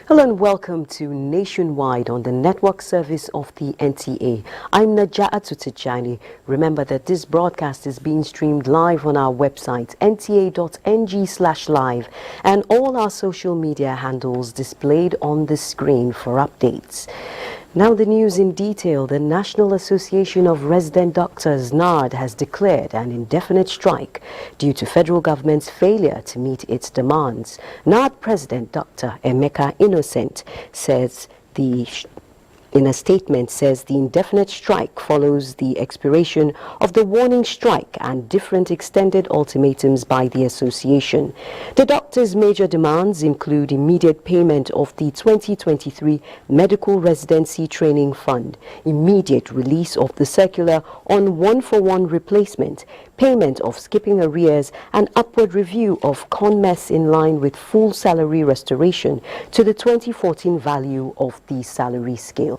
Hello and welcome to Nationwide on the network service of the NTA. I'm Naja'atu Tijani. Remember that this broadcast is being streamed live on our website nta.ng/live and all our social media handles displayed on the screen for updates. Now the news in detail. The National Association of Resident Doctors, NARD, has declared an indefinite strike due to federal government's failure to meet its demands. NARD President Dr. Emeka Innocent in a statement says the indefinite strike follows the expiration of the warning strike and different extended ultimatums by the association. The doctors' major demands include immediate payment of the 2023 Medical Residency Training Fund, immediate release of the circular on one-for-one replacement, payment of skipping arrears, and upward review of CONMES in line with full salary restoration to the 2014 value of the salary scale.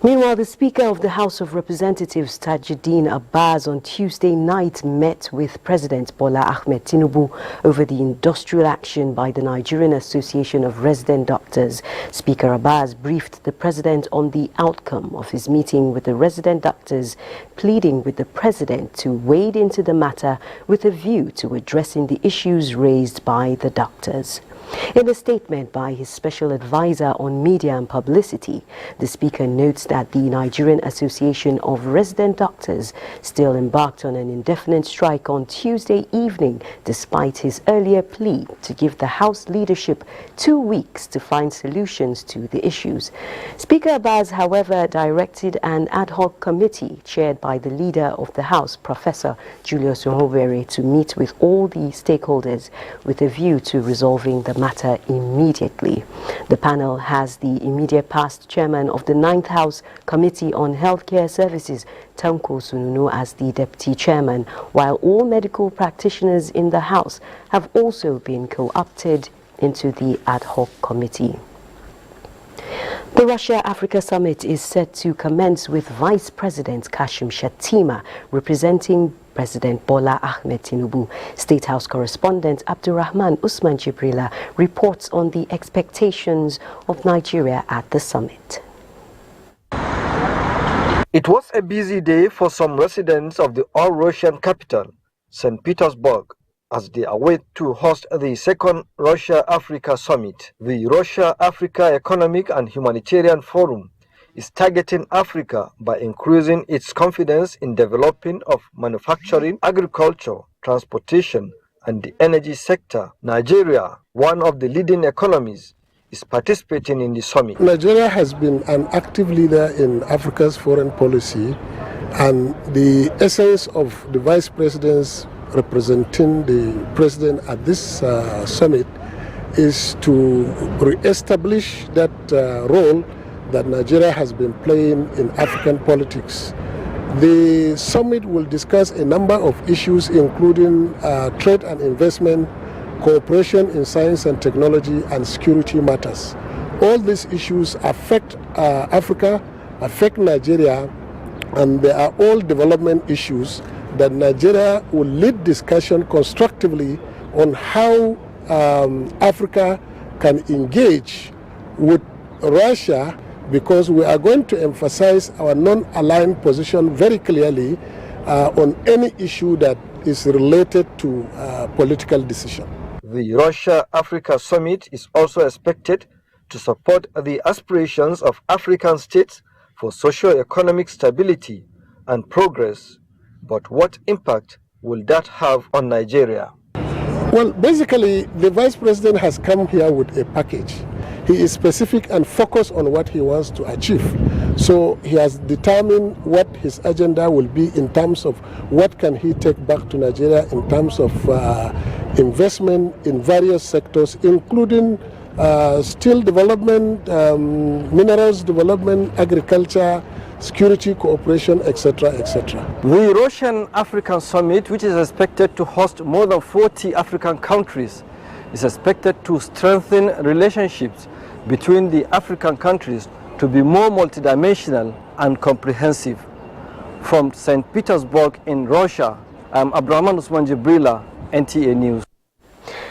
Meanwhile, the Speaker of the House of Representatives, Tajuddin Abbas, on Tuesday night met with President Bola Ahmed Tinubu over the industrial action by the Nigerian Association of Resident Doctors. Speaker Abbas briefed the President on the outcome of his meeting with the resident doctors, pleading with the President to wade into the matter with a view to addressing the issues raised by the doctors. In a statement by his special advisor on media and publicity, the Speaker notes that the Nigerian Association of Resident Doctors still embarked on an indefinite strike on Tuesday evening, despite his earlier plea to give the House leadership 2 weeks to find solutions to the issues. Speaker Abbas, however, directed an ad hoc committee chaired by the leader of the House, Professor Julius Nhobere, to meet with all the stakeholders with a view to resolving the matter immediately. The panel has the immediate past chairman of the 9th House Committee on Healthcare Services, Tanko Sununu, as the deputy chairman, while all medical practitioners in the House have also been co-opted into the ad hoc committee. The Russia-Africa Summit is set to commence with Vice President Kashim Shettima representing President Bola Ahmed Tinubu. State House correspondent Abdurrahman Usman Jibrila reports on the expectations of Nigeria at the summit. It was a busy day for some residents of the all-Russian capital, St. Petersburg, as they await to host the second Russia-Africa Summit. The Russia-Africa Economic and Humanitarian Forum is targeting Africa by increasing its confidence in developing of manufacturing, agriculture, transportation, and the energy sector. Nigeria, one of the leading economies, is participating in the summit. Nigeria has been an active leader in Africa's foreign policy, and the essence of the vice presidents representing the president at this summit is to re-establish that role that Nigeria has been playing in African politics. The summit will discuss a number of issues, including trade and investment, cooperation in science and technology, and security matters. All these issues affect Africa, affect Nigeria, and they are all development issues that Nigeria will lead discussion constructively on how Africa can engage with Russia, because we are going to emphasize our non-aligned position very clearly on any issue that is related to political decision. The Russia-Africa Summit is also expected to support the aspirations of African states for socio-economic stability and progress. But what impact will that have on Nigeria? Well, basically, the Vice President has come here with a package. He is specific and focused on what he wants to achieve. So he has determined what his agenda will be in terms of what can he take back to Nigeria in terms of investment in various sectors, including steel development, minerals development, agriculture, security cooperation, etc., etc. The Russian-African Summit, which is expected to host more than 40 African countries, is expected to strengthen relationships between the African countries to be more multidimensional and comprehensive. From St. Petersburg in Russia, I'm Abdurrahman Usman Jibrila, NTA News.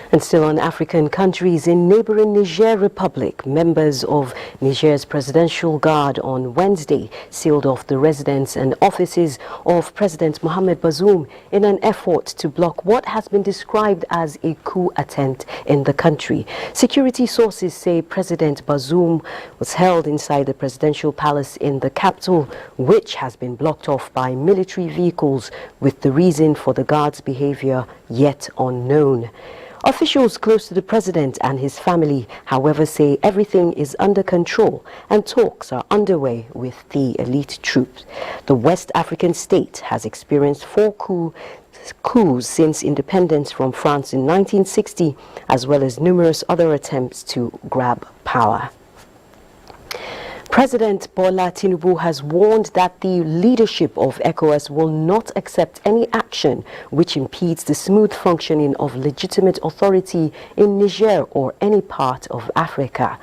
And still on African countries, in neighboring Niger Republic, members of Niger's Presidential Guard on Wednesday sealed off the residence and offices of President Mohamed Bazoum in an effort to block what has been described as a coup attempt in the country. Security sources say President Bazoum was held inside the presidential palace in the capital, which has been blocked off by military vehicles, with the reason for the guard's behavior yet unknown. Officials close to the president and his family, however, say everything is under control and talks are underway with the elite troops. The West African state has experienced 4 coups since independence from France in 1960, as well as numerous other attempts to grab power. President Bola Tinubu has warned that the leadership of ECOWAS will not accept any action which impedes the smooth functioning of legitimate authority in Niger or any part of Africa.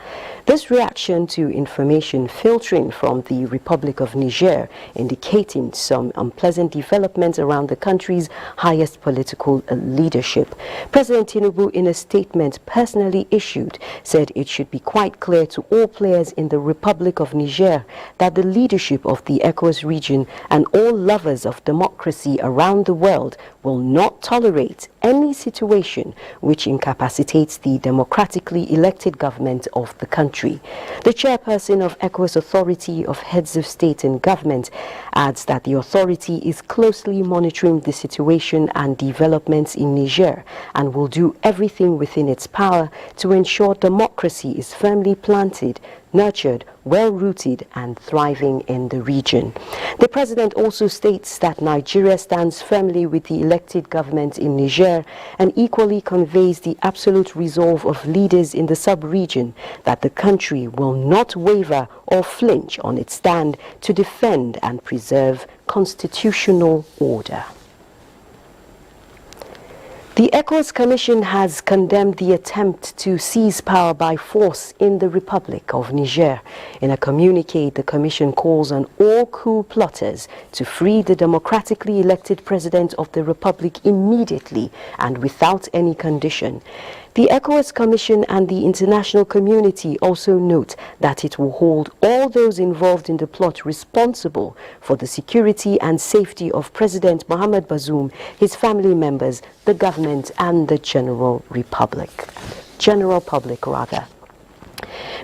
This reaction to information filtering from the Republic of Niger indicating some unpleasant developments around the country's highest political leadership. President Tinubu, in a statement personally issued, said it should be quite clear to all players in the Republic of Niger that the leadership of the ECOWAS region and all lovers of democracy around the world will not tolerate any situation which incapacitates the democratically elected government of the country. The chairperson of ECOWAS Authority of Heads of State and Government adds that the authority is closely monitoring the situation and developments in Niger and will do everything within its power to ensure democracy is firmly planted, nurtured, well-rooted and thriving in the region. The president also states that Nigeria stands firmly with the elected government in Niger and equally conveys the absolute resolve of leaders in the sub-region that the country will not waver or flinch on its stand to defend and preserve constitutional order. The ECOWAS Commission has condemned the attempt to seize power by force in the Republic of Niger. In a communique, the Commission calls on all coup plotters to free the democratically elected President of the Republic immediately and without any condition. The ECOWAS Commission and the international community also note that it will hold all those involved in the plot responsible for the security and safety of President Mohamed Bazoum, his family members, the government and the general public.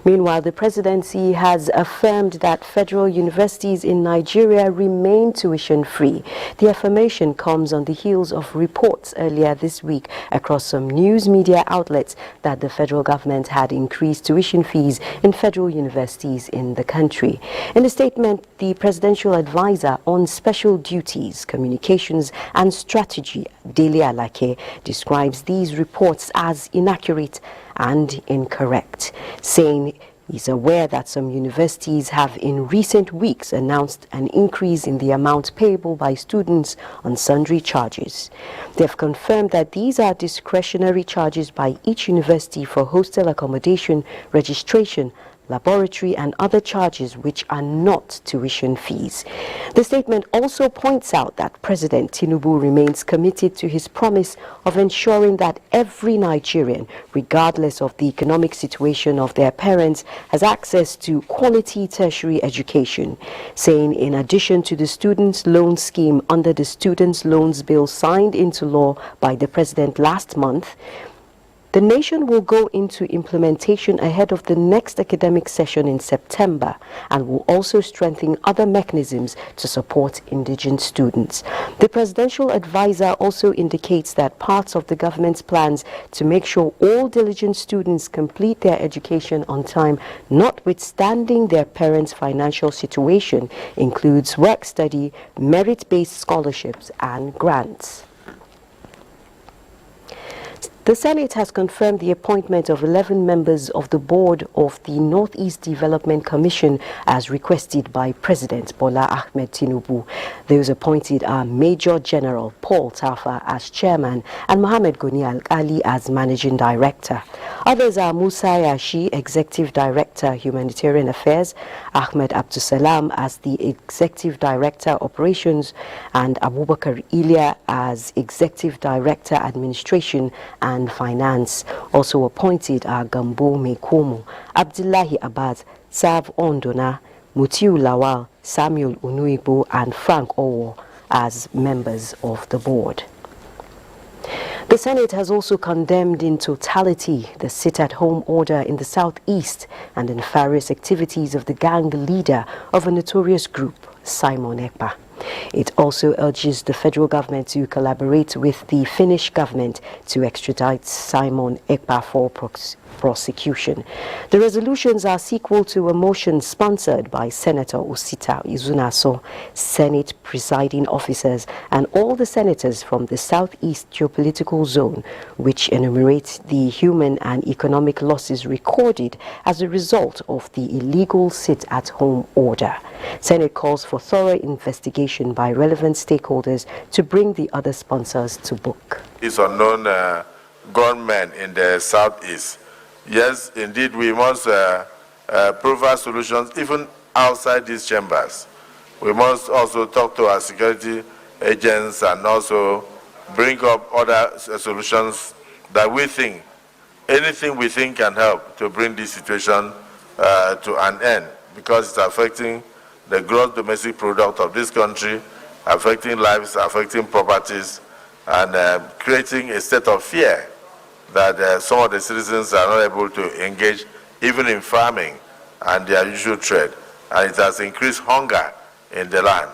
Meanwhile, the presidency has affirmed that federal universities in Nigeria remain tuition-free. The affirmation comes on the heels of reports earlier this week across some news media outlets that the federal government had increased tuition fees in federal universities in the country. In a statement, the presidential advisor on special duties, communications and strategy, Dele Alake, describes these reports as inaccurate and incorrect, saying he's aware that some universities have in recent weeks announced an increase in the amount payable by students on sundry charges. They have confirmed that these are discretionary charges by each university for hostel accommodation, registration, laboratory and other charges which are not tuition fees. The statement also points out that President Tinubu remains committed to his promise of ensuring that every Nigerian, regardless of the economic situation of their parents, has access to quality tertiary education, saying in addition to the Students' Loan Scheme under the Students' Loans Bill signed into law by the President last month, The nation will go into implementation ahead of the next academic session in September and will also strengthen other mechanisms to support indigent students. The presidential advisor also indicates that parts of the government's plans to make sure all diligent students complete their education on time, notwithstanding their parents' financial situation, includes work study, merit-based scholarships and grants. The Senate has confirmed the appointment of 11 members of the board of the Northeast Development Commission as requested by President Bola Ahmed Tinubu. Those appointed are Major General Paul Tafa as chairman and Mohammed Goni Al-Ali as managing director. Others are Musa Yashi, Executive Director, Humanitarian Affairs, Ahmed Abdusalam as the Executive Director, Operations, and Abubakar Ilya as Executive Director, Administration and Finance. Also appointed are Gambo Mekomo, Abdullahi Abad, Sav Ondona, Mutiu Lawal, Samuel Unuibo, and Frank Owo as members of the board. The Senate has also condemned in totality the sit-at-home order in the southeast and the nefarious activities of the gang leader of a notorious group, Simon Ekpa. It also urges the federal government to collaborate with the Finnish government to extradite Simon Ekpa for prosecution. The resolutions are sequel to a motion sponsored by Senator Osita Izunaso, Senate presiding officers, and all the senators from the Southeast geopolitical zone, which enumerates the human and economic losses recorded as a result of the illegal sit-at-home order. Senate calls for thorough investigation by relevant stakeholders to bring the other sponsors to book. These unknown gunmen in the Southeast. Yes, indeed, we must provide solutions even outside these chambers. We must also talk to our security agents and also bring up other solutions that we think, anything we think can help to bring this situation to an end, because it's affecting the gross domestic product of this country, affecting lives, affecting properties, and creating a state of fear that some of the citizens are not able to engage even in farming and their usual trade. And it has increased hunger in the land.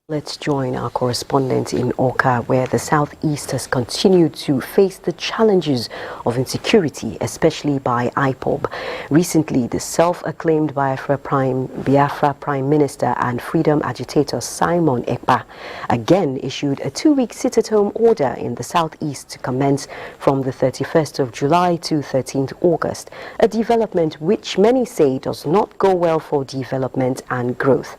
Let's join our correspondent in Awka, where the southeast has continued to face the challenges of insecurity, especially by IPOB. Recently, the self-acclaimed Biafra Prime Minister and freedom agitator Simon Ekpa again issued a 2-week sit-at-home order in the southeast to commence from the 31st of July to 13th August, a development which many say does not go well for development and growth.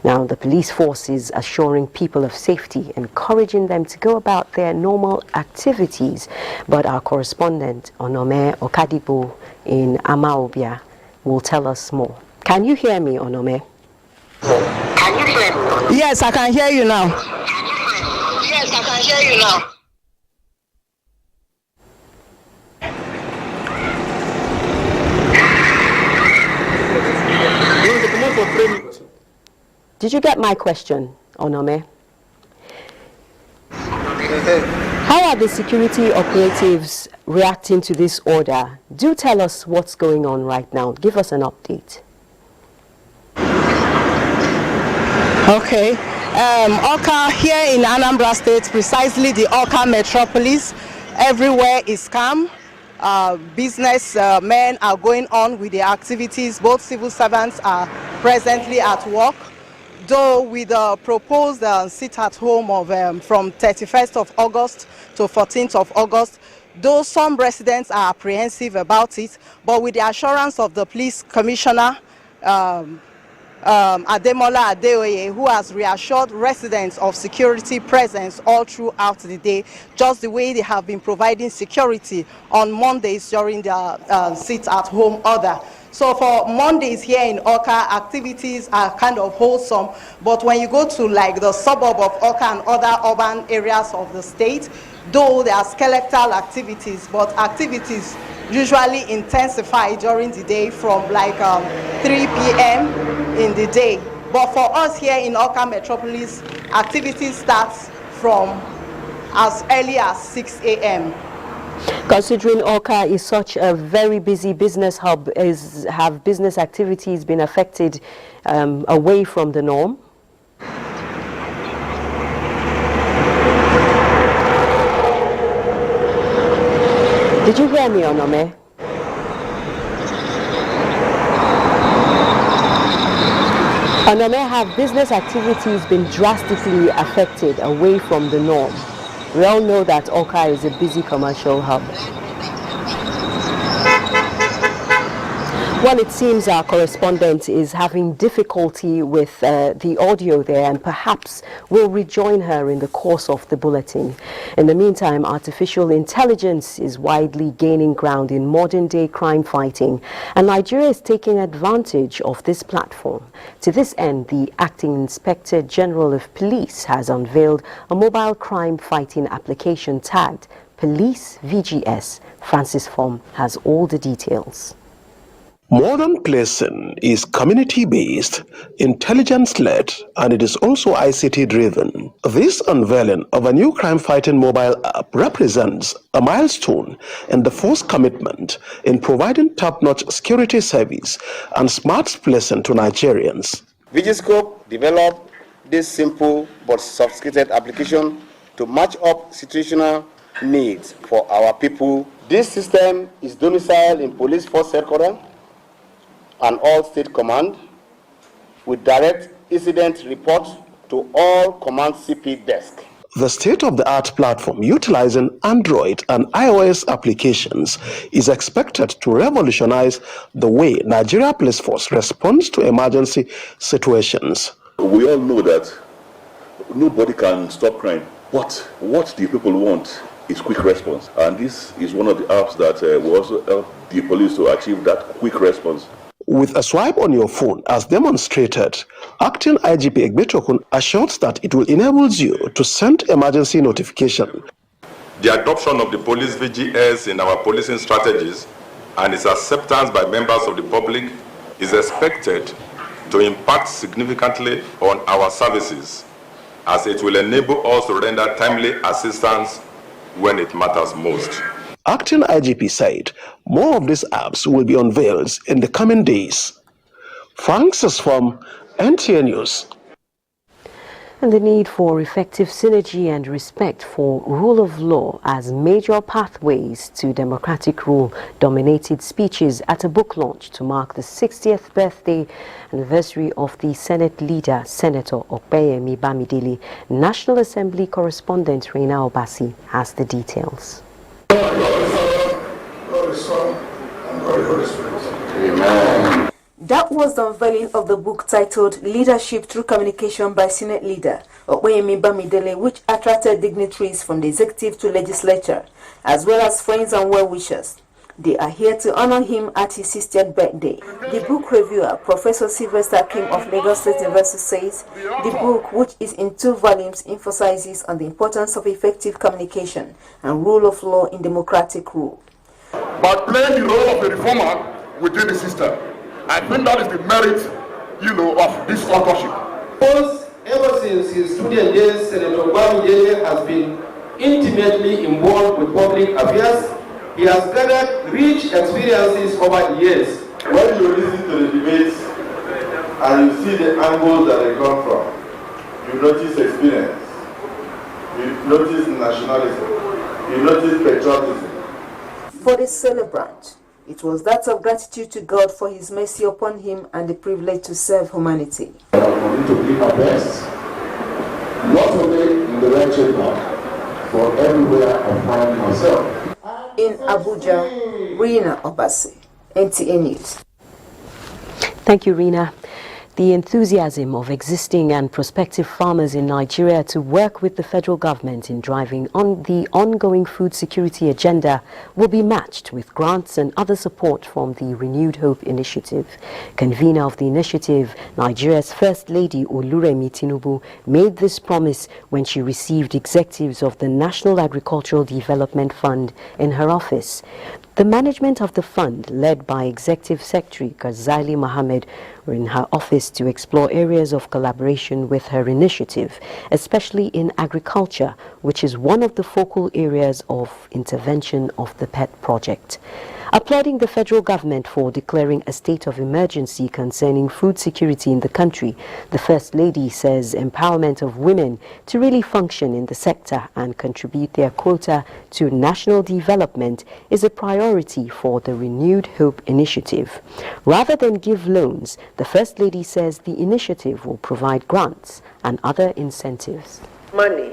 Now, the police forces assuring people of safety, encouraging them to go about their normal activities. But our correspondent, Onome Okadibo in Amaobia, will tell us more. Can you hear me, Onome? Can you hear me? Yes, I can hear you now. Yes, I can hear you now. Did you get my question, Onome? How are the security operatives reacting to this order? Do tell us what's going on right now. Give us an update. Okay. Awka here in Anambra State, precisely the Awka metropolis, everywhere is calm. Business men are going on with their activities. Both civil servants are presently at work. Though with the proposed sit-at-home of from 31st of August to 14th of August, though some residents are apprehensive about it, but with the assurance of the police commissioner, Ademola Adeoye, who has reassured residents of security presence all throughout the day, just the way they have been providing security on Mondays during the sit-at-home order. So for Mondays here in Awka, activities are kind of wholesome, but when you go to like the suburb of Awka and other urban areas of the state, though there are skeletal activities, but activities usually intensify during the day from like 3 p.m. in the day. But for us here in Awka Metropolis, activities start from as early as 6 a.m. Considering Awka is such a very busy business hub, have business activities been affected away from the norm? Did you hear me, Onome? Onome, have business activities been drastically affected away from the norm? We all know that Awka is a busy commercial hub. Well, it seems our correspondent is having difficulty with the audio there, and perhaps we'll rejoin her in the course of the bulletin. In the meantime, artificial intelligence is widely gaining ground in modern-day crime fighting, and Nigeria is taking advantage of this platform. To this end, the Acting Inspector General of Police has unveiled a mobile crime fighting application tagged Police VGS. Francis Form has all the details. Modern policing is community-based, intelligence-led, and it is also ICT-driven. This unveiling of a new crime-fighting mobile app represents a milestone in the force commitment in providing top-notch security service and smart policing to Nigerians. Vigiscope developed this simple but sophisticated application to match up situational needs for our people. This system is domiciled in Police Force Headquarters and all state command with direct incident report to all command CP desk. The state-of-the-art platform utilizing Android and iOS applications is expected to revolutionize the way Nigeria Police Force responds to emergency situations. We all know that nobody can stop crime, but what the people want is quick response, and this is one of the apps that will also help the police to achieve that quick response. With a swipe on your phone, as demonstrated, Acting IGP Egbetokun assures that it will enable you to send emergency notification. The adoption of the police VGS in our policing strategies and its acceptance by members of the public is expected to impact significantly on our services, as it will enable us to render timely assistance when it matters most. Acting IGP said more of these apps will be unveiled in the coming days. Francis from NTA News. And the need for effective synergy and respect for rule of law as major pathways to democratic rule dominated speeches at a book launch to mark the 60th birthday anniversary of the Senate leader, Senator Opeyemi Bamidele. National Assembly correspondent Reina Obasi has the details. Amen. That was the unveiling of the book titled Leadership Through Communication by Senate Leader Opeyemi Bamidele, which attracted dignitaries from the executive to legislature, as well as friends and well-wishers. They are here to honor him at his 60th birthday. The book reviewer, Professor Sylvester Kim of Lagos State University, says the book, which is in 2 volumes, emphasizes on the importance of effective communication and rule of law in democratic rule. But playing the role of a reformer within the system, I think that is the merit, of this authorship. Ever since his student days, Senator Bamidele has been intimately involved with public affairs. He has gathered rich experiences over the years. When you listen to the debates and you see the angles that they come from, you notice experience, you notice nationalism, you notice patriotism. For the celebrant, it was that of gratitude to God for his mercy upon him and the privilege to serve humanity. I want to give my best, not only in the red chamber, but everywhere I find myself. In Abuja, Rina Obasi, NTA News. Thank you, Rina. The enthusiasm of existing and prospective farmers in Nigeria to work with the federal government in driving on the ongoing food security agenda will be matched with grants and other support from the Renewed Hope Initiative. Convener of the initiative, Nigeria's First Lady Oluremi Tinubu, made this promise when she received executives of the National Agricultural Development Fund in her office. The management of the fund, led by Executive Secretary Ghazali Mohammed, were in her office to explore areas of collaboration with her initiative, especially in agriculture, which is one of the focal areas of intervention of the PET project. Applauding the federal government for declaring a state of emergency concerning food security in the country, the First Lady says empowerment of women to really function in the sector and contribute their quota to national development is a priority for the Renewed Hope initiative. Rather than give loans, the First Lady says the initiative will provide grants and other incentives. Money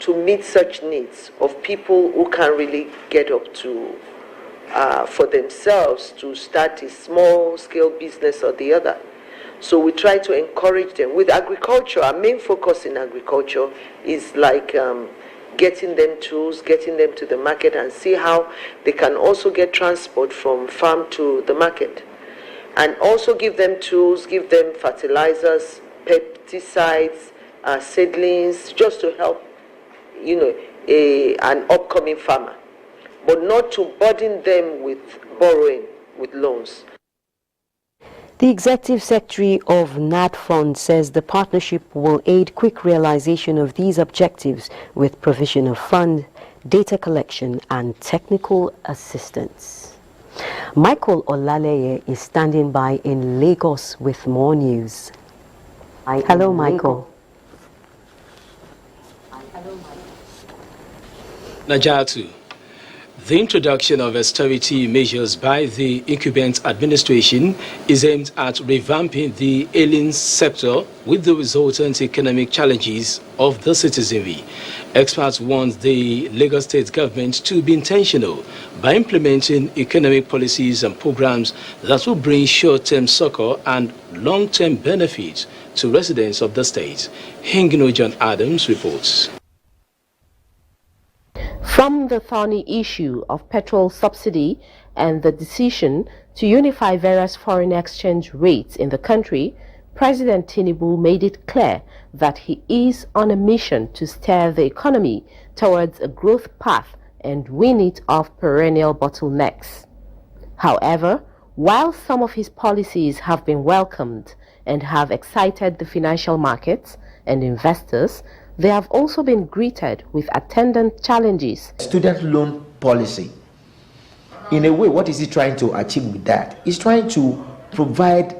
to meet such needs of people who can't really get up to for themselves to start a small-scale business or the other. So we try to encourage them. With agriculture, our main focus in agriculture is like getting them tools, getting them to the market, and see how they can also get transport from farm to the market. And also give them tools, give them fertilizers, pesticides, seedlings, just to help, an upcoming farmer, but not to burden them with borrowing, with loans. The Executive Secretary of NAD Fund says the partnership will aid quick realization of these objectives with provision of fund, data collection and technical assistance. Michael Olaleye is standing by in Lagos with more news. Hello, Michael. Najatu. The introduction of austerity measures by the incumbent administration is aimed at revamping the ailing sector with the resultant economic challenges of the citizenry. Experts want the Lagos state government to be intentional by implementing economic policies and programs that will bring short-term succor and long-term benefits to residents of the state. Hingino John Adams reports. From the thorny issue of petrol subsidy and the decision to unify various foreign exchange rates in the country, President Tinubu made it clear that he is on a mission to steer the economy towards a growth path and wean it off perennial bottlenecks. However, while some of his policies have been welcomed and have excited the financial markets and investors, they have also been greeted with attendant challenges. Student loan policy. In a way, what is he trying to achieve with that? He's trying to provide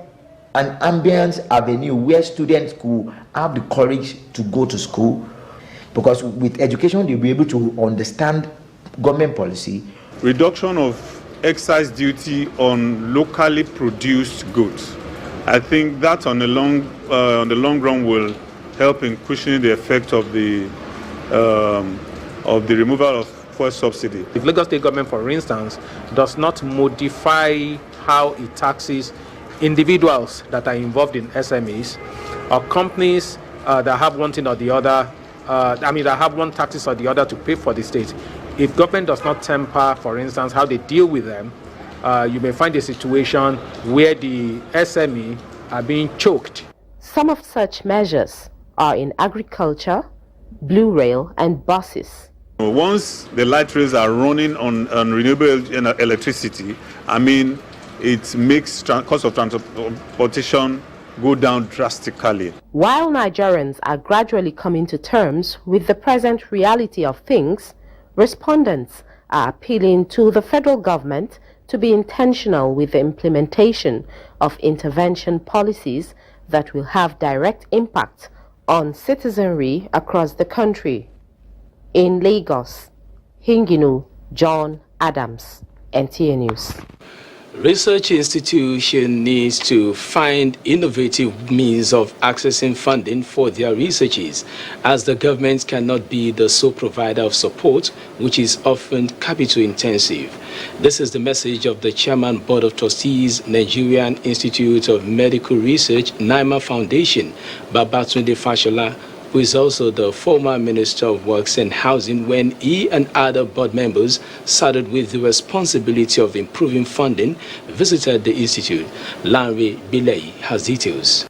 an ambience avenue where students could have the courage to go to school, because with education they'll be able to understand government policy. Reduction of excise duty on locally produced goods. I think that on the long run will help in cushioning the effect of the removal of fuel subsidy. If Lagos State government, for instance, does not modify how it taxes individuals that are involved in SMEs or companies that have one thing or the other, that have one taxes or the other to pay for the state, if government does not temper, for instance, how they deal with them, you may find a situation where the SME are being choked. Some of such measures are in agriculture, blue rail and buses. Once the light rails are running on renewable electricity, it makes cost of transportation go down drastically. While Nigerians are gradually coming to terms with the present reality of things, respondents are appealing to the federal government to be intentional with the implementation of intervention policies that will have direct impact on citizenry across the country. In Lagos, Hingino John Adams, NTA News. Research institution needs to find innovative means of accessing funding for their researches, as the government cannot be the sole provider of support, which is often capital intensive. This is the message of the Chairman Board of Trustees, Nigerian Institute of Medical Research, NIMA Foundation, Babatunde Fashola, who is also the former Minister of Works and Housing, when he and other board members, started with the responsibility of improving funding, visited the institute. Larry Bilei has details.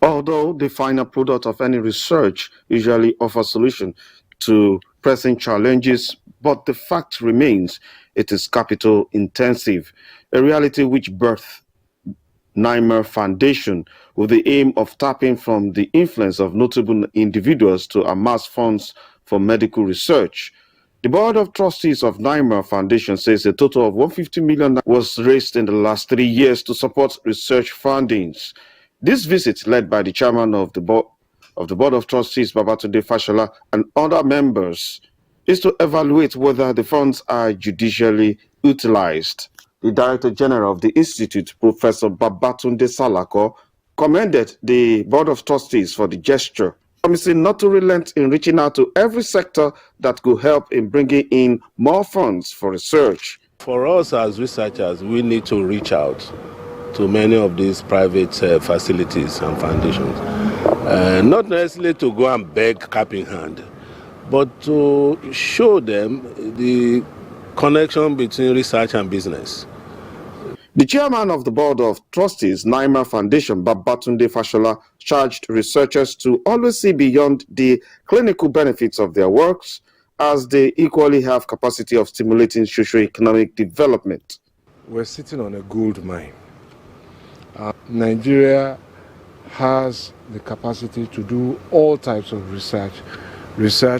Although the final product of any research usually offers solution to pressing challenges, but the fact remains it is capital intensive, a reality which birthed Niger Foundation with the aim of tapping from the influence of notable individuals to amass funds for medical research. The Board of Trustees of Niger Foundation says a total of 150 million was raised in the last 3 years to support research fundings. This visit, led by the chairman of the Board of Trustees, Babatunde Fashola, and other members, is to evaluate whether the funds are judicially utilized. The Director General of the Institute, Professor Babatunde Salako, commended the Board of Trustees for the gesture, promising not to relent in reaching out to every sector that could help in bringing in more funds for research. For us as researchers, we need to reach out to many of these private facilities and foundations. Not necessarily to go and beg cap in hand, but to show them the connection between research and business. The chairman of the Board of Trustees, Niger Foundation, Babatunde Fashola, charged researchers to always see beyond the clinical benefits of their works, as they equally have capacity of stimulating socio-economic development. We're sitting on a gold mine. Nigeria has the capacity to do all types of research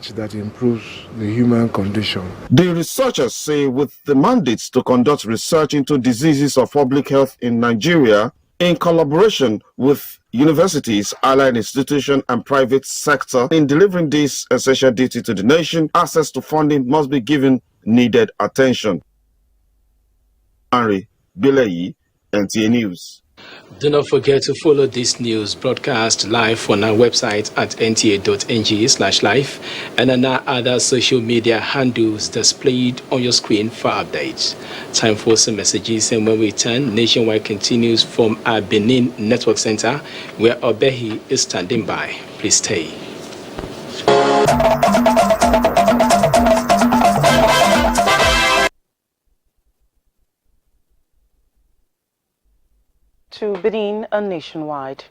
that improves the human condition. The researchers say with the mandates to conduct research into diseases of public health in Nigeria, in collaboration with universities, allied institutions, and private sector, in delivering this essential duty to the nation, access to funding must be given needed attention. Henry Bileyi, NTA News. Do not forget to follow this news broadcast live on our website at nta.ng/live and on our other social media handles displayed on your screen for updates. Time for some messages, and when we return, Nationwide continues from our Benin Network Center, where Obehi is standing by. Please stay. To Benin and Nationwide.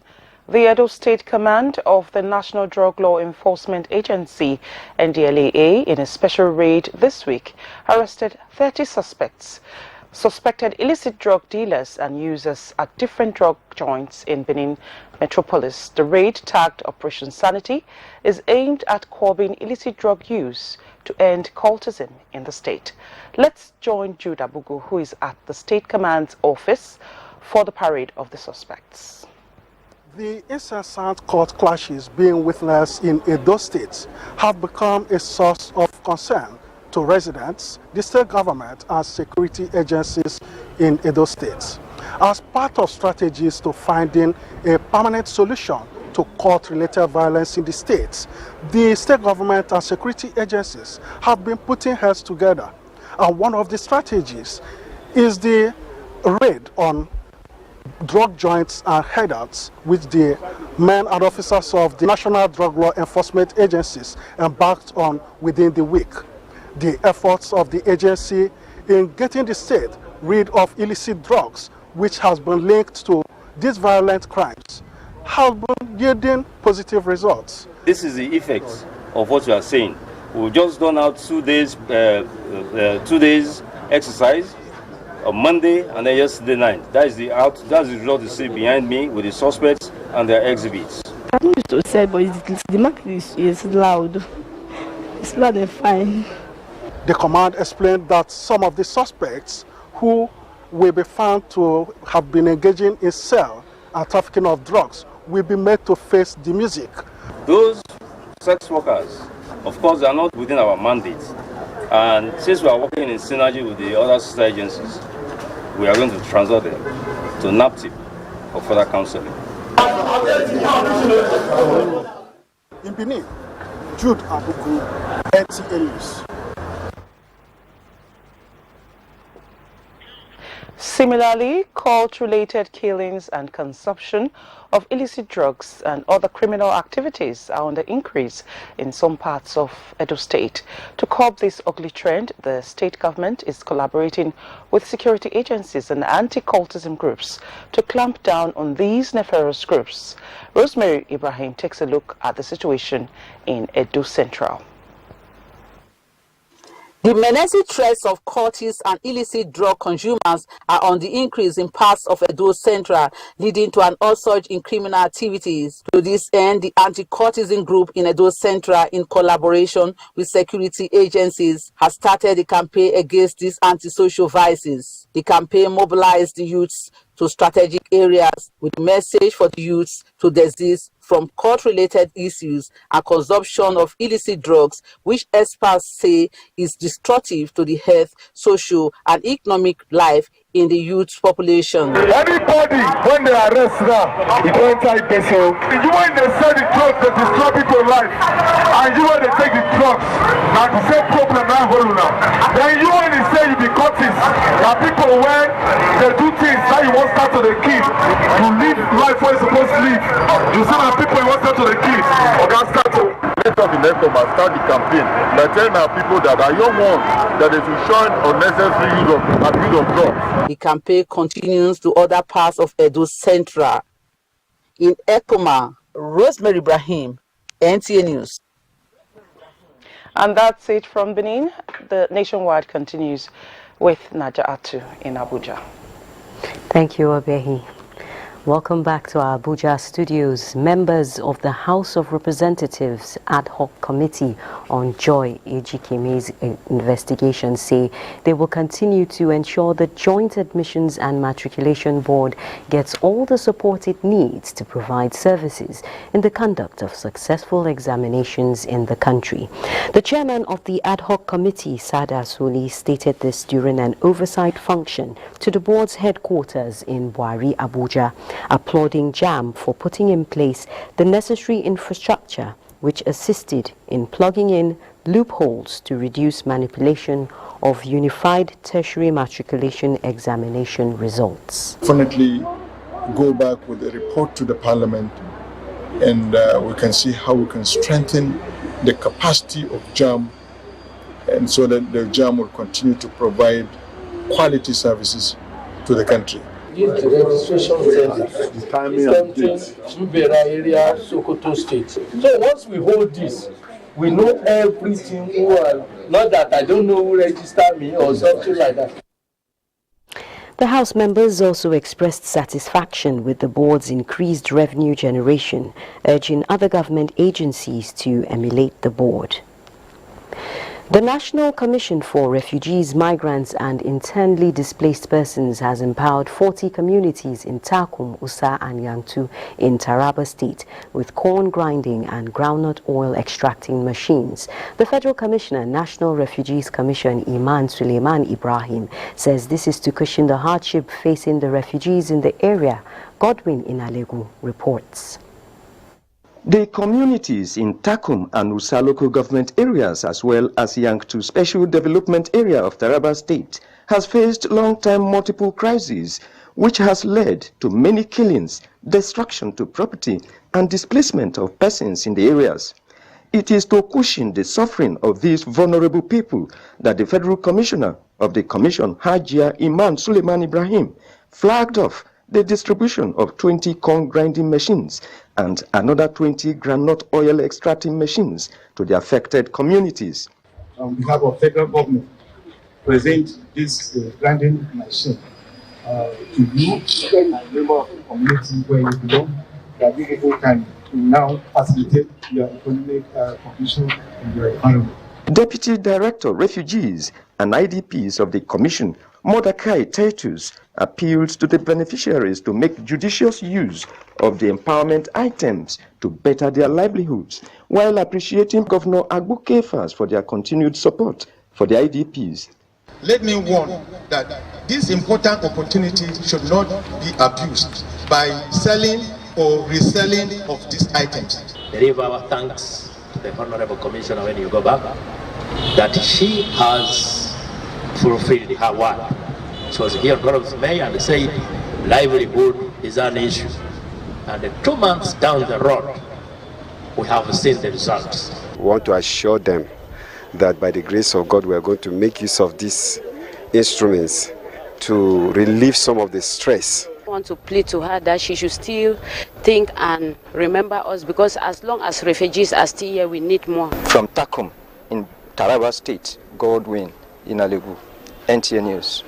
The Edo State Command of the National Drug Law Enforcement Agency, NDLEA, in a special raid this week, arrested 30 suspected illicit drug dealers and users at different drug joints in Benin metropolis. The raid, tagged Operation Sanity, is aimed at curbing illicit drug use to end cultism in the state. Let's join Jude Abugu, who is at the State Command's office, for the parade of the suspects. The incessant court clashes being witnessed in Edo State have become a source of concern to residents, the state government, and security agencies in Edo State. As part of strategies to finding a permanent solution to court-related violence in the state, the state government and security agencies have been putting heads together. And one of the strategies is the raid on drug joints and hideouts, which the men and officers of the National Drug Law Enforcement Agencies embarked on within the week. The efforts of the agency in getting the state rid of illicit drugs, which has been linked to these violent crimes, have been yielding positive results. This is the effect of what you are saying. We've just done out 2 days, 2 days exercise on Monday and then yesterday night. That's the result you see behind me with the suspects and their exhibits. I don't used to say, but the market is loud. It's loud and fine. The command explained that some of the suspects who will be found to have been engaging in sale and trafficking of drugs will be made to face the music. Those sex workers, of course, they are not within our mandate. And since we are working in synergy with the other sister agencies, we are going to transfer them to NAPTIP for further counseling. In Benin, Jude Abuku, NTA News. Similarly, cult-related killings and consumption of illicit drugs and other criminal activities are on the increase in some parts of Edo State. To curb this ugly trend, the state government is collaborating with security agencies and anti-cultism groups to clamp down on these nefarious groups. Rosemary Ibrahim takes a look at the situation in Edo Central. The menacing threats of cultists and illicit drug consumers are on the increase in parts of Edo Central, leading to an upsurge in criminal activities. To this end, the anti-cultism group in Edo Central, in collaboration with security agencies, has started a campaign against these antisocial vices. The campaign mobilized the youths to strategic areas with a message for the youths to desist from cult-related issues and consumption of illicit drugs, which experts say is destructive to the health, social, and economic life in the youth population. Anybody, when they arrest now, it won't take this. You when they sell the drugs that destroy people's life, and you when they take the drugs, now the same problem now hold now. Then you when they say you be cultists, now people when they do things that you want start to the kid, to live life where you're supposed to live. You see now people you want start to the kids, or can start to let us in Ekoma start the campaign. By telling our people that are young ones that they should shun unnecessary use of abuse of drugs. The campaign continues to other parts of Edo Central. In Ekoma, Rosemary Ibrahim, NTA News. And that's it from Benin. The Nationwide continues with Niger in Abuja. Thank you, Obehi. Welcome back to our Abuja studios. Members of the House of Representatives Ad Hoc Committee on Joy Ejikeme's investigation say they will continue to ensure the Joint Admissions and Matriculation Board gets all the support it needs to provide services in the conduct of successful examinations in the country. The chairman of the Ad Hoc Committee, Sada Suli, stated this during an oversight function to the board's headquarters in Buari, Abuja, applauding JAMB for putting in place the necessary infrastructure which assisted in plugging in loopholes to reduce manipulation of unified tertiary matriculation examination results. Definitely go back with a report to the Parliament, and we can see how we can strengthen the capacity of JAMB, and so that the JAMB will continue to provide quality services to the country. The registration center, area, Sokoto State. So once we hold this, we know everything. Not that I don't know who registered me or something like that. The House members also expressed satisfaction with the board's increased revenue generation, urging other government agencies to emulate the board. The National Commission for Refugees, Migrants and Internally Displaced Persons has empowered 40 communities in Takum, Usa and Yangtu in Taraba State with corn grinding and groundnut oil extracting machines. The Federal Commissioner, National Refugees Commission, Iman Suleiman Ibrahim, says this is to cushion the hardship facing the refugees in the area. Godwin Inalegu reports. The communities in Takum and Usa local government areas, as well as Yangtu Special Development Area of Taraba State, has faced long-time multiple crises, which has led to many killings, destruction to property, and displacement of persons in the areas. It is to cushion the suffering of these vulnerable people that the Federal Commissioner of the Commission, Hajia Iman Suleiman Ibrahim, flagged off the distribution of 20 corn grinding machines and another 20 groundnut oil extracting machines to the affected communities. On behalf of federal government, present this grinding machine to you and member of the community where you belong, that you people can now facilitate your economic condition in your economy. Deputy Director, Refugees and IDPs of the Commission, Mordecai Titus, appealed to the beneficiaries to make judicious use of the empowerment items to better their livelihoods, while appreciating Governor Agbu Kefas for their continued support for the IDPs. Let me warn that this important opportunity should not be abused by selling or reselling of these items. Deliver our thanks to the Honorable Commissioner when you go back, that she has fulfilled her work. She was here in front of May and said livelihood is an issue. And 2 months down the road, we have seen the results. We want to assure them that by the grace of God, we are going to make use of these instruments to relieve some of the stress. I want to plead to her that she should still think and remember us, because as long as refugees are still here, we need more. From Takum in Taraba State, Godwin Inalegu, NTA News.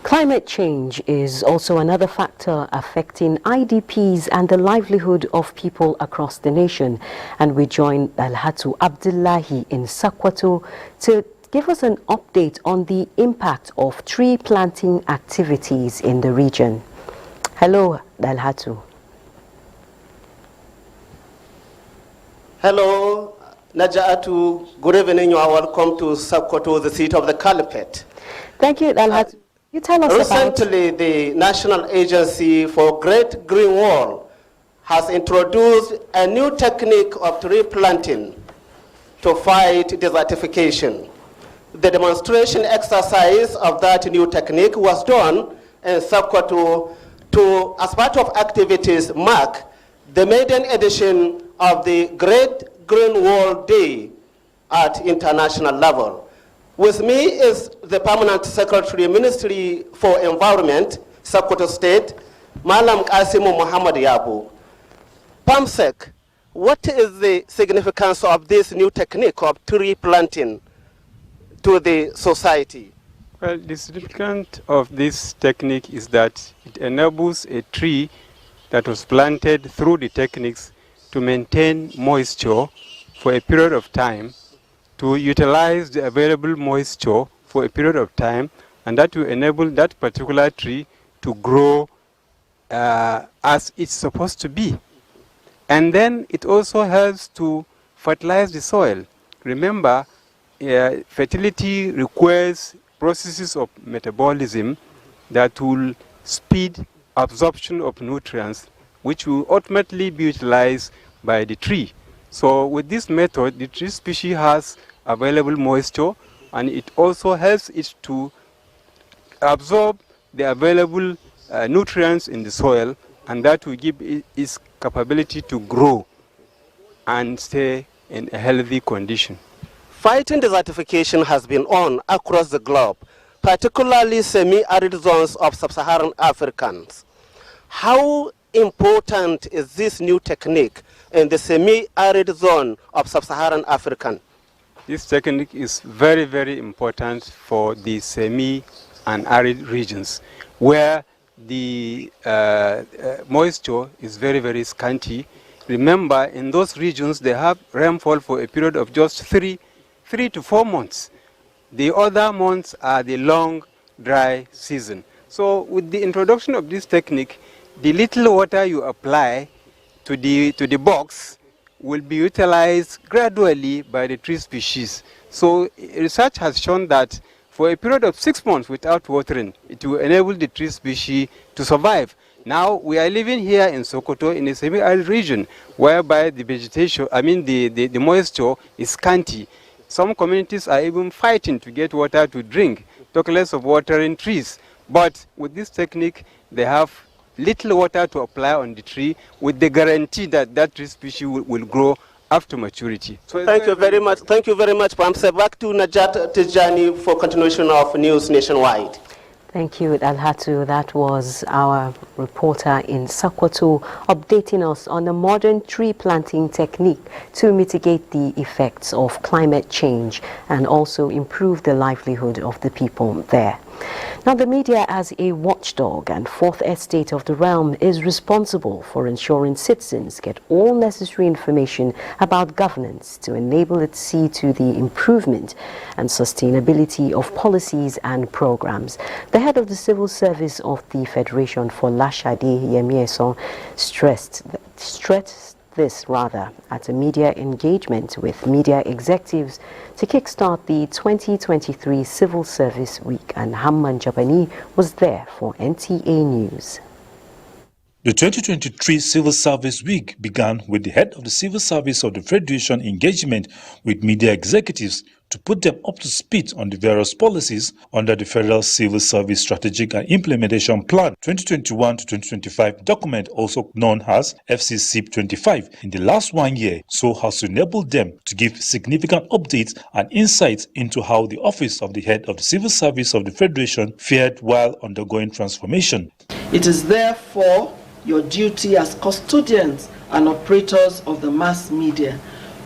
Climate change is also another factor affecting IDPs and the livelihood of people across the nation. And we join Alhatu Abdullahi in Sakwato to give us an update on the impact of tree planting activities in the region. Hello, Alhatu. Hello, Naja'atu. Good evening. You are welcome to Sakwato, the seat of the Caliphate. Thank you, Alhatu. You tell us Recently, the National Agency for Great Green Wall has introduced a new technique of tree planting to fight desertification. The demonstration exercise of that new technique was done in Sakwato to, as part of activities, mark the maiden edition of the Great Green Wall Day at international level. With me is the Permanent Secretary, Ministry for Environment, Sokoto State, Malam Kasimu Muhammad Yabu. PAMSEC, what is the significance of this new technique of tree planting to the society? Well, the significance of this technique is that it enables a tree that was planted through the techniques to maintain moisture for a period of time, to utilize the available moisture for a period of time, and that will enable that particular tree to grow as it's supposed to be. And then it also helps to fertilize the soil. Remember, fertility requires processes of metabolism that will speed absorption of nutrients, which will ultimately be utilized by the tree. So with this method, the tree species has available moisture, and it also helps it to absorb the available nutrients in the soil, and that will give it its capability to grow and stay in a healthy condition. Fighting desertification has been on across the globe, particularly semi-arid zones of sub-Saharan Africans. How important is this new technique in the semi-arid zone of sub-Saharan African? This technique is very, very important for the semi and arid regions where the moisture is very, very scanty. Remember, in those regions, they have rainfall for a period of just 3 to 4 months. The other months are the long, dry season. So with the introduction of this technique, the little water you apply to the box will be utilized gradually by the tree species. So research has shown that for a period of 6 months without watering, it will enable the tree species to survive. Now we are living here in Sokoto in a semi-arid region whereby the vegetation, the moisture is scanty. Some communities are even fighting to get water to drink, talk less of watering trees. But with this technique, they have little water to apply on the tree with the guarantee that that tree species will grow after maturity. So thank you very much. Thank you very much, Pamse. Back to Najat Tijani for continuation of News Nationwide. Thank you, Alhatu. That was our reporter in Sakwato updating us on a modern tree planting technique to mitigate the effects of climate change and also improve the livelihood of the people there. Now, the media as a watchdog and fourth estate of the realm is responsible for ensuring citizens get all necessary information about governance to enable it see to the improvement and sustainability of policies and programs. The head of the Civil Service of the Federation for Lashade Yemieson stressed this at a media engagement with media executives to kickstart the 2023 Civil Service Week, and Hamman Jabani was there for NTA News. The 2023 Civil Service Week began with the head of the Civil Service of the Federation engagement with media executives to put them up to speed on the various policies under the Federal Civil Service Strategic and Implementation Plan 2021 to 2025 document, also known as FCCIP 25, in the last 1 year, so as to enable them to give significant updates and insights into how the office of the head of the Civil Service of the Federation fared while undergoing transformation. It is therefore your duty as custodians and operators of the mass media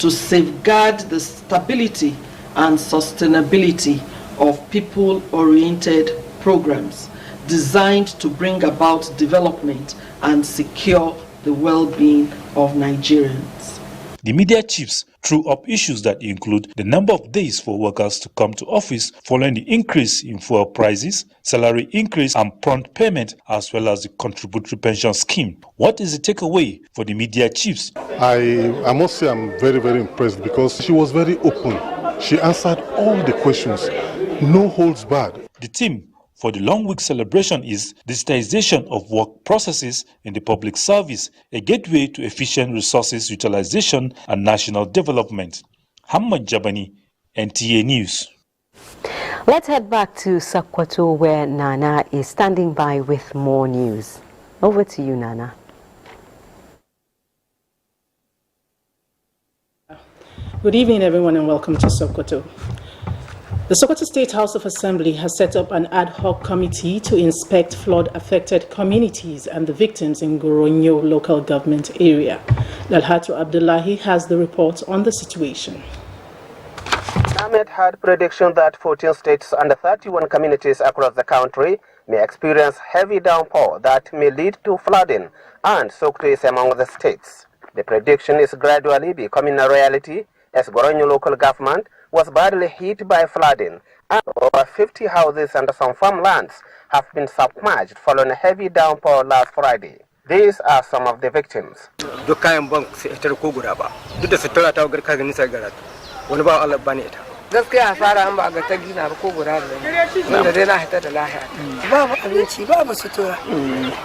to safeguard the stability and sustainability of people-oriented programs designed to bring about development and secure the well-being of Nigerians. The media chiefs threw up issues that include the number of days for workers to come to office following the increase in fuel prices, salary increase and prompt payment, as well as the contributory pension scheme. What is the takeaway for the media chiefs? I must say I'm very, very impressed because she was very open. She answered all the questions, no holds barred. The theme for the long week celebration is digitization of work processes in the public service, a gateway to efficient resources utilization and national development. Hamad Jabani, NTA News. Let's head back to Sokoto, where Nana is standing by with more news. Over to you, Nana. Good evening, everyone, and welcome to Sokoto. The Sokoto State House of Assembly has set up an ad hoc committee to inspect flood-affected communities and the victims in Goronyo local government area. Dalhatu Abdullahi has the report on the situation. Ahmed had prediction that 14 states and 31 communities across the country may experience heavy downpour that may lead to flooding, and Sokoto is among the states. The prediction is gradually becoming a reality as Goronyo local government was badly hit by flooding, and over 50 houses and some farmlands have been submerged following a heavy downpour last Friday. These are some of the victims. gaskiya fara an ba ga ta gina ba ko guda da wanda dai na hita da lahiya babu abinci babu sutura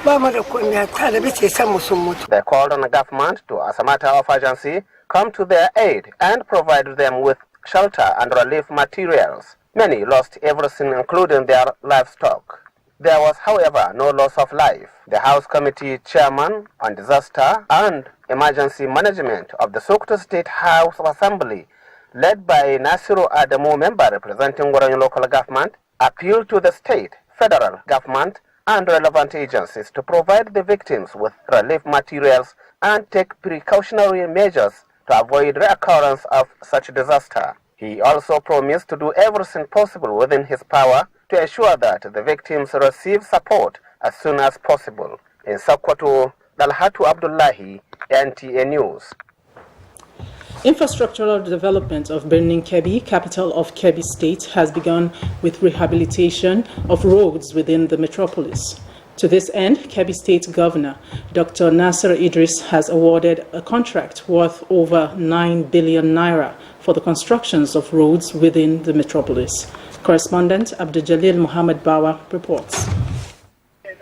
ba mu da komai ta da bace san mu sun mutu. They called on the government to, as a matter of urgency, come to their aid and provide them with shelter and relief materials. Many lost everything, including their livestock. There was, however, no loss of life. The House Committee Chairman on Disaster and Emergency Management of the Sokoto State House of Assembly, led by Nasiru Adamu, member representing Goronyo local government, appealed to the state, federal government, and relevant agencies to provide the victims with relief materials and take precautionary measures to avoid reoccurrence of such disaster. He also promised to do everything possible within his power to ensure that the victims receive support as soon as possible. In Sokoto, Dalhatu Abdullahi, NTA News. Infrastructural development of Birnin Kebbi, capital of Kebbi State, has begun with rehabilitation of roads within the metropolis. To this end, Kebbi State Governor Dr. Nasser Idris has awarded a contract worth over 9 billion naira for the constructions of roads within the metropolis. Correspondent Abdul Muhammad Bawa reports.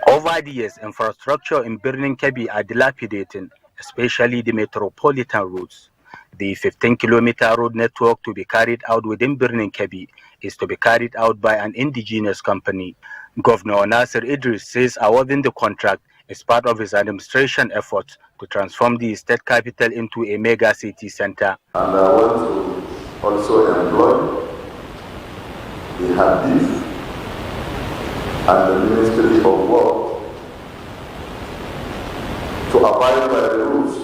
Over the years, infrastructure in Birnin Kebbi are dilapidating, especially the metropolitan roads. The 15-kilometer road network to be carried out within Birnin Kebbi is to be carried out by an indigenous company. Governor Nasser Idris says awarding the contract is part of his administration efforts to transform the state capital into a mega city center. And I want to also employ the Hadith and the Ministry of Work to abide by the rules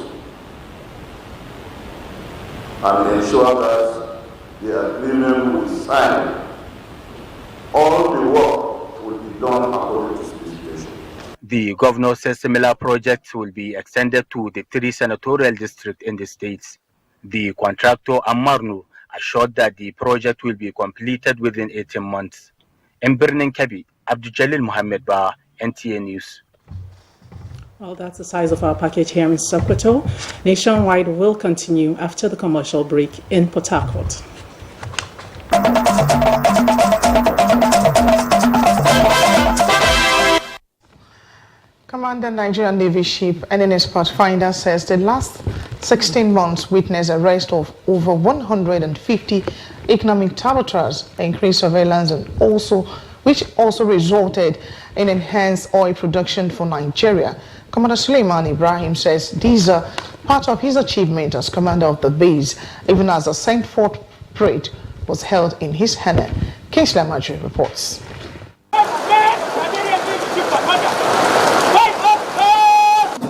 and ensure that the agreement we sign, all the work will be done according to specification. The governor says similar projects will be extended to the 3 senatorial districts in the states. The contractor Amarnu assured that the project will be completed within 18 months. In Birnin Kebbi, Abdul Muhammad Ba, NTA News. Well, that's the size of our package here in Sokoto. Nationwide will continue after the commercial break in Port Harcourt. Commander Nigerian Navy ship NNS Pathfinder says the last 16 months witnessed arrest of over 150 economic saboteurs, increased surveillance, and which also resulted in enhanced oil production for Nigeria. Commander Suleiman Ibrahim says these are part of his achievement as commander of the base, even as a St. Fort parade was held in his honor. Kingsley Amaju reports.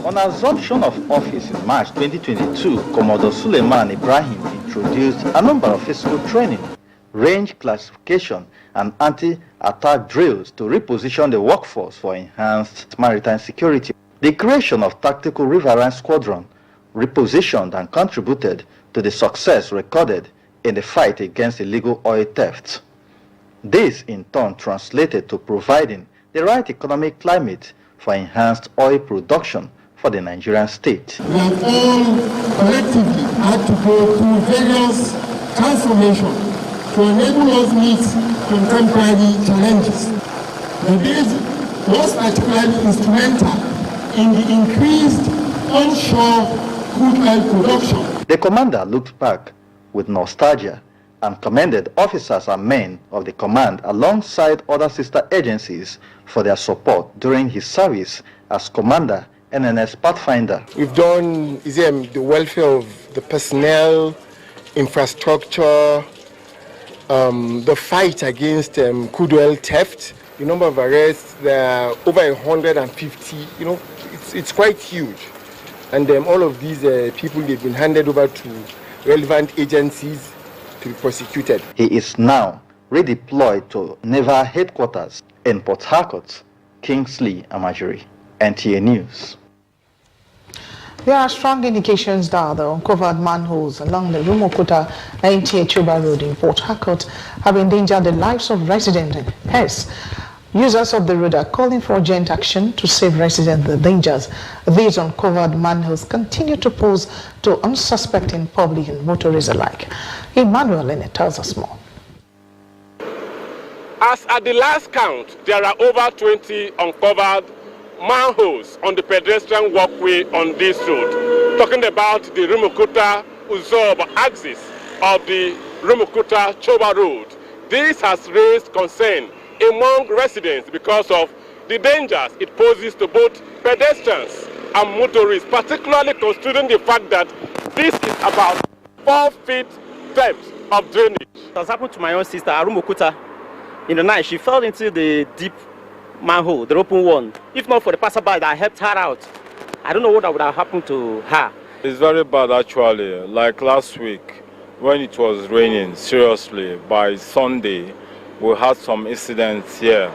On assumption of office in March 2022, Commodore Suleiman Ibrahim introduced a number of physical training, range classification, and anti-attack drills to reposition the workforce for enhanced maritime security. The creation of Tactical Riverine Squadron repositioned and contributed to the success recorded in the fight against illegal oil theft. This in turn translated to providing the right economic climate for enhanced oil production for the Nigerian state. We have all collectively had to go through various transformations to enable us meet contemporary challenges. This was particularly instrumental in the increased onshore crude oil production. The commander looked back with nostalgia and commended officers and men of the command alongside other sister agencies for their support during his service as commander NNS Pathfinder. We've done the welfare of the personnel, infrastructure, the fight against crude oil theft. The number of arrests, there are over 150, it's quite huge. And all of these people, they've been handed over to relevant agencies to be prosecuted. He is now redeployed to Naval Headquarters in Port Harcourt. Kingsley Amajiri, NTA News. There are strong indications that the uncovered manholes along the Rumukuta NTA Chuba Road in Port Harcourt have endangered the lives of residents and pets. Users of the road are calling for urgent action to save residents the dangers these uncovered manholes continue to pose to unsuspecting public and motorists alike. Emmanuel Lene tells us more. As at the last count, there are over 20 uncovered manholes on the pedestrian walkway on this road. Talking about the Rumukuta Uzob axis of the Rumukuta Choba Road. This has raised concern among residents because of the dangers it poses to both pedestrians and motorists, particularly considering the fact that this is about 4 feet depth of drainage. It has happened to my own sister, Rumukuta. In the night, she fell into the deep manhole, the open one. If not for the passerby that helped her out, I don't know what would have happened to her. It's very bad actually. Like last week, when it was raining seriously, by Sunday, we had some incidents here.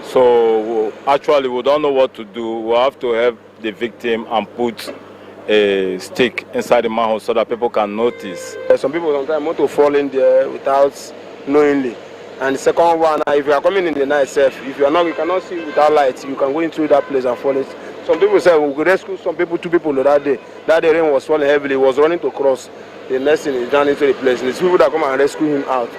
So actually, we don't know what to do. We have to help the victim and put a stick inside the manhole so that people can notice. Some people sometimes want to fall in there without knowingly. And the second one, if you are coming in the night, if you cannot see without lights, you can go into that place and fall it. Some people say we could rescue some people, 2 people that day. That day rain was falling heavily, he was running to cross. The next thing is down into the place. And it's people that come and rescue him out.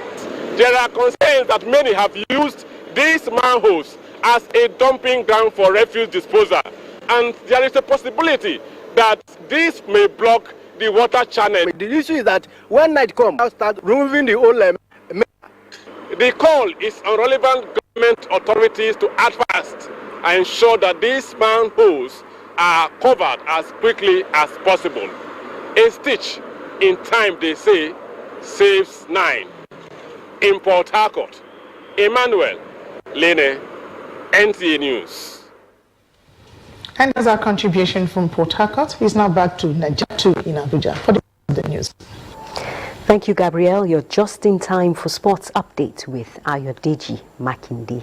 There are concerns that many have used these manholes as a dumping ground for refuse disposal. And there is a possibility that this may block the water channel. The issue is that when night comes, I'll start removing the old The call is on relevant government authorities to act fast and ensure that these manholes are covered as quickly as possible. A stitch in time, they say, saves 9. In Port Harcourt, Emmanuel Lene, NTA News. And as our contribution from Port Harcourt is now back to Niger in Abuja for the news. Thank you, Gabrielle. You're just in time for Sports Update with Ayodeji Makinde.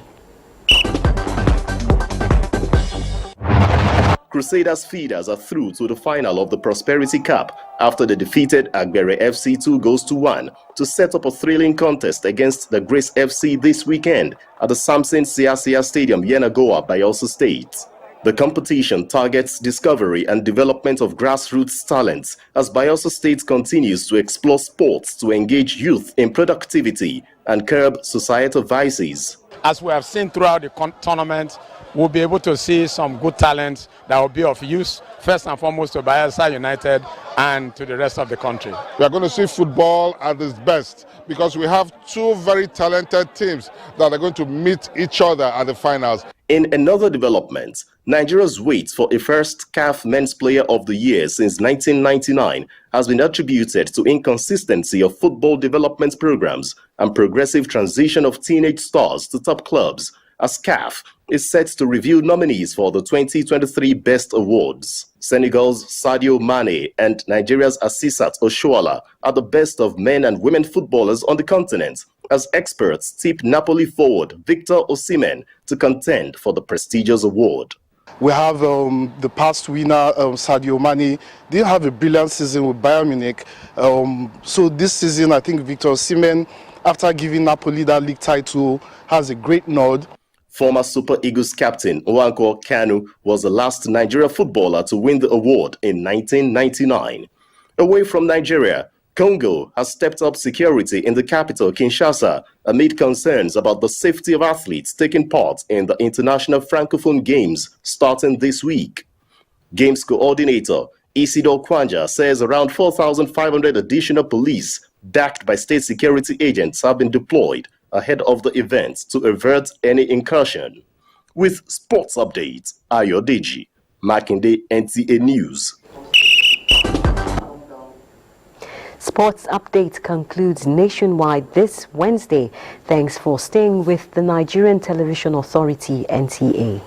Crusaders feeders are through to the final of the Prosperity Cup after they defeated Agbere FC 2-1 to set up a thrilling contest against the Grace FC this weekend at the Samson Siasia Stadium, Yenagoa, Bayelsa State. The competition targets discovery and development of grassroots talents as Bayelsa State continues to explore sports to engage youth in productivity and curb societal vices. As we have seen throughout the tournament, we'll be able to see some good talents that will be of use, first and foremost to Bayelsa United and to the rest of the country. We are going to see football at its best because we have 2 very talented teams that are going to meet each other at the finals. In another development, Nigeria's wait for a first CAF Men's Player of the Year since 1999 has been attributed to inconsistency of football development programs and progressive transition of teenage stars to top clubs, as CAF is set to reveal nominees for the 2023 Best Awards. Senegal's Sadio Mane and Nigeria's Asisat Oshoala are the best of men and women footballers on the continent, as experts tip Napoli forward Victor Osimhen to contend for the prestigious award. We have the past winner, Sadio Mane. They have a brilliant season with Bayern Munich. So this season, I think Victor Osimhen, after giving Napoli that league title, has a great nod. Former Super Eagles captain Nwankwo Kanu was the last Nigeria footballer to win the award in 1999. Away from Nigeria, Congo has stepped up security in the capital, Kinshasa, amid concerns about the safety of athletes taking part in the International Francophone Games starting this week. Games coordinator Isidore Kwanja says around 4,500 additional police, backed by state security agents, have been deployed ahead of the event to avert any incursion. With sports updates, Ayodeji, Makinde, NTA News. Sports Update concludes nationwide this Wednesday. Thanks for staying with the Nigerian Television Authority, NTA.